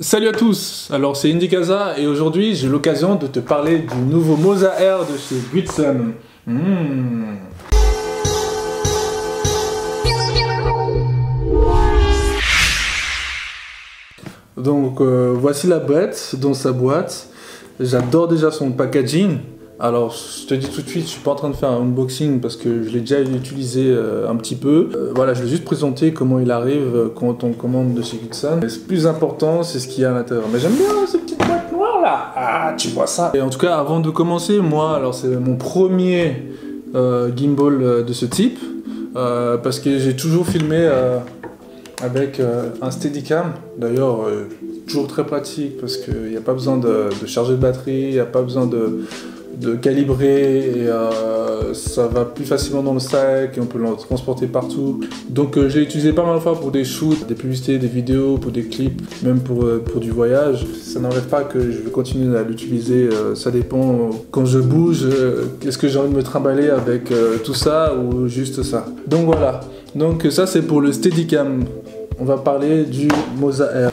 Salut à tous, alors c'est Indikaza et aujourd'hui j'ai l'occasion de te parler du nouveau Moza Air de chez Goodson. Donc voici la boîte, dans sa boîte. J'adore déjà son packaging. Alors je te dis tout de suite, je suis pas en train de faire un unboxing parce que je l'ai déjà utilisé un petit peu. Voilà, je vais juste présenter comment il arrive quand on commande de chez Goodson. Le plus important, c'est ce qu'il y a à l'intérieur. Mais j'aime bien cette petite boîte noire là. Ah, tu vois ça. Et en tout cas, avant de commencer, moi, alors c'est mon premier gimbal de ce type parce que j'ai toujours filmé avec un Steadicam. D'ailleurs, toujours très pratique parce qu'il n'y a pas besoin de charger de batterie, il n'y a pas besoin de calibrer et ça va plus facilement dans le sac et on peut le transporter partout. Donc j'ai utilisé pas mal de fois pour des shoots, des publicités, des vidéos, pour des clips, même pour du voyage. Ça n'enlève pas que je vais continuer à l'utiliser, ça dépend quand je bouge, est-ce que j'ai envie de me trimballer avec tout ça ou juste ça. Donc voilà, donc ça c'est pour le Steadicam. On va parler du Moza Air.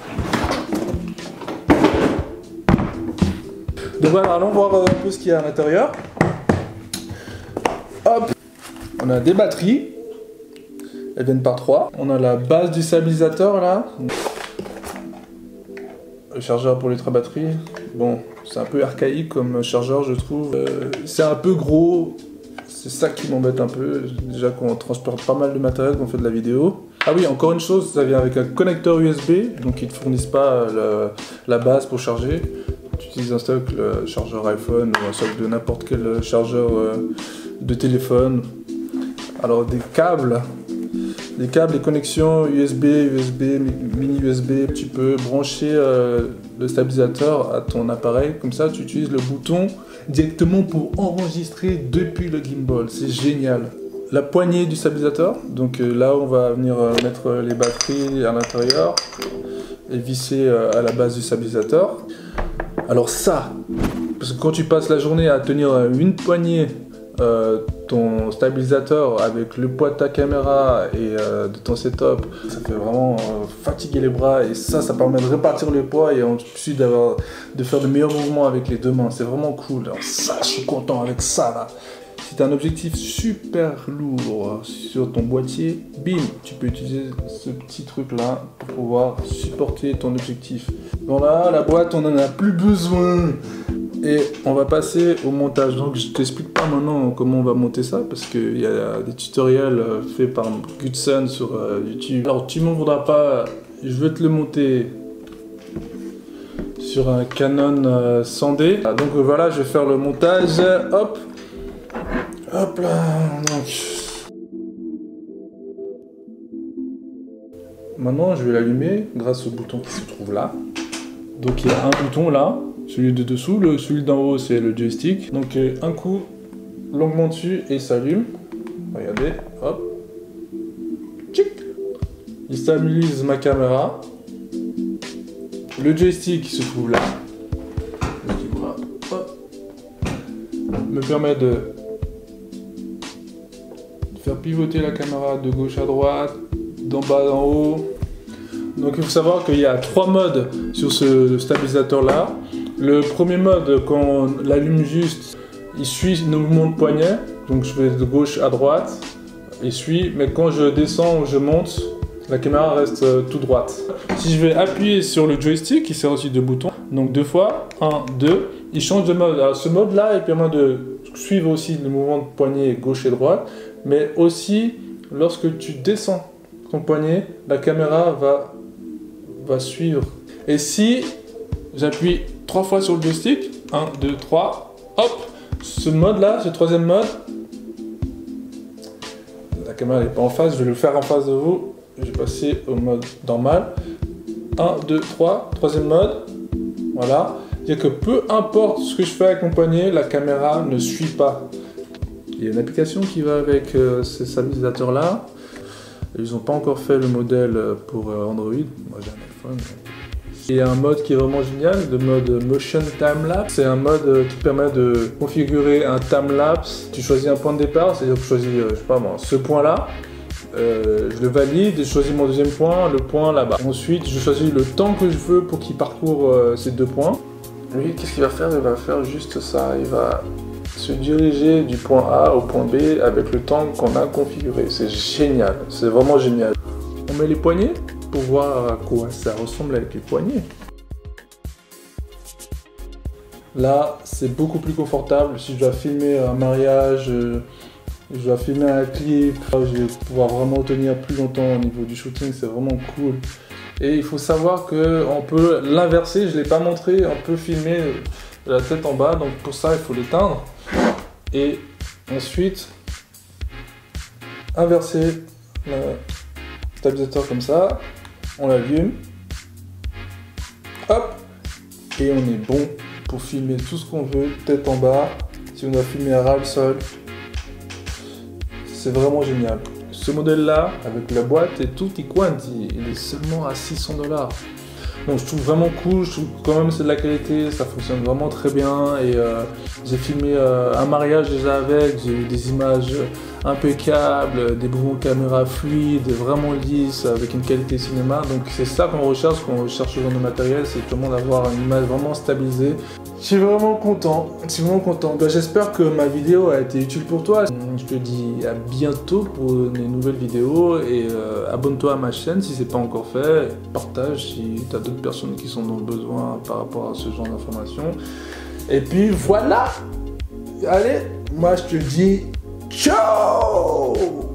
Donc voilà, allons voir un peu ce qu'il y a à l'intérieur. Hop, on a des batteries. Elles viennent par 3. On a la base du stabilisateur là. Le chargeur pour les 3 batteries. Bon, c'est un peu archaïque comme chargeur je trouve. C'est un peu gros. C'est ça qui m'embête un peu. Déjà qu'on transporte pas mal de matériel quand on fait de la vidéo. Ah oui, encore une chose, ça vient avec un connecteur USB. Donc ils ne fournissent pas la base pour charger. Tu utilises un stock, le chargeur iPhone ou un stock de n'importe quel chargeur de téléphone. Alors des câbles, les connexions USB, mini USB, tu peux brancher le stabilisateur à ton appareil, comme ça tu utilises le bouton directement pour enregistrer depuis le gimbal, c'est génial. La poignée du stabilisateur, donc là on va venir mettre les batteries à l'intérieur et visser à la base du stabilisateur. Alors ça, parce que quand tu passes la journée à tenir une poignée ton stabilisateur avec le poids de ta caméra et de ton setup, ça fait vraiment fatiguer les bras et ça permet de répartir le poids et ensuite de faire de meilleurs mouvements avec les deux mains. C'est vraiment cool. Alors ça, je suis content avec ça là. Si tu as un objectif super lourd sur ton boîtier, bim, tu peux utiliser ce petit truc là pour pouvoir supporter ton objectif. Voilà, la boîte, on n'en a plus besoin. Et on va passer au montage. Donc je t'explique pas maintenant comment on va monter ça parce qu'il y a des tutoriels faits par Goodson sur YouTube. Alors tu m'en voudras pas, je vais te le monter sur un Canon 100D. Donc voilà, je vais faire le montage. Hop. Hop là, donc. Maintenant, je vais l'allumer grâce au bouton qui se trouve là. Donc, il y a un bouton là, celui de dessous, celui d'en haut, c'est le joystick. Donc, un coup, longuement dessus et il s'allume. Regardez, hop. Tchic. Il stabilise ma caméra. Le joystick qui se trouve là, hop, me permet de faire pivoter la caméra de gauche à droite, d'en bas en haut. Donc il faut savoir qu'il y a 3 modes sur ce stabilisateur là. Le premier mode, quand on l'allume juste, il suit nos mouvements de poignet. Donc je vais de gauche à droite, il suit. Mais quand je descends ou je monte, la caméra reste tout droite. Si je vais appuyer sur le joystick, il sert aussi de bouton. Donc 2 fois, 1, 2, il change de mode. Alors ce mode là, il permet de suivre aussi le mouvement de poignet gauche et droite. Mais aussi, lorsque tu descends ton poignet, la caméra va suivre. Et si j'appuie 3 fois sur le joystick, 1, 2, 3, hop, ce mode-là, ce troisième mode, la caméra n'est pas en face, je vais le faire en face de vous. Je vais passer au mode normal. 1, 2, 3, troisième mode, voilà. C'est-à-dire que peu importe ce que je fais avec mon poignet, la caméra ne suit pas. Il y a une application qui va avec ces stabilisateurs là. Ils n'ont pas encore fait le modèle pour Android. Moi j'ai un iPhone. Il y a un mode qui est vraiment génial, le mode Motion Time-Lapse. C'est un mode qui permet de configurer un time-lapse. Tu choisis un point de départ, c'est-à-dire que tu choisis, je sais pas moi, ce point-là. je le valide et je choisis mon deuxième point, le point là-bas. Ensuite, je choisis le temps que je veux pour qu'il parcourt ces 2 points. Lui, qu'est-ce qu'il va faire? Il va faire juste ça. Il va se diriger du point A au point B avec le temps qu'on a configuré. C'est génial, c'est vraiment génial. On met les poignets pour voir à quoi ça ressemble avec les poignets. Là, c'est beaucoup plus confortable. Si je dois filmer un mariage, je dois filmer un clip, je vais pouvoir vraiment tenir plus longtemps au niveau du shooting, c'est vraiment cool. Et il faut savoir qu'on peut l'inverser, je ne l'ai pas montré, on peut filmer la tête en bas, donc pour ça il faut l'éteindre. Et ensuite, inverser le stabilisateur comme ça, on l'allume, hop, et on est bon pour filmer tout ce qu'on veut, tête en bas, si on doit filmer à ras le sol. C'est vraiment génial. Ce modèle-là, avec la boîte et tout, il est seulement à 600 $. Donc je trouve vraiment cool, je trouve quand même c'est de la qualité, ça fonctionne vraiment très bien. Et j'ai filmé un mariage déjà avec, j'ai eu des images impeccables, des mouvements de caméra fluides, vraiment lisses, avec une qualité cinéma. Donc c'est ça qu'on recherche quand on cherche ce genre de matériel, c'est vraiment d'avoir une image vraiment stabilisée. Je suis vraiment content, Ben, j'espère que ma vidéo a été utile pour toi. Je te dis à bientôt pour des nouvelles vidéos et abonne-toi à ma chaîne si ce n'est pas encore fait. Partage si tu as d'autres personnes qui sont dans le besoin par rapport à ce genre d'informations. Et puis voilà. Allez, moi je te dis ciao.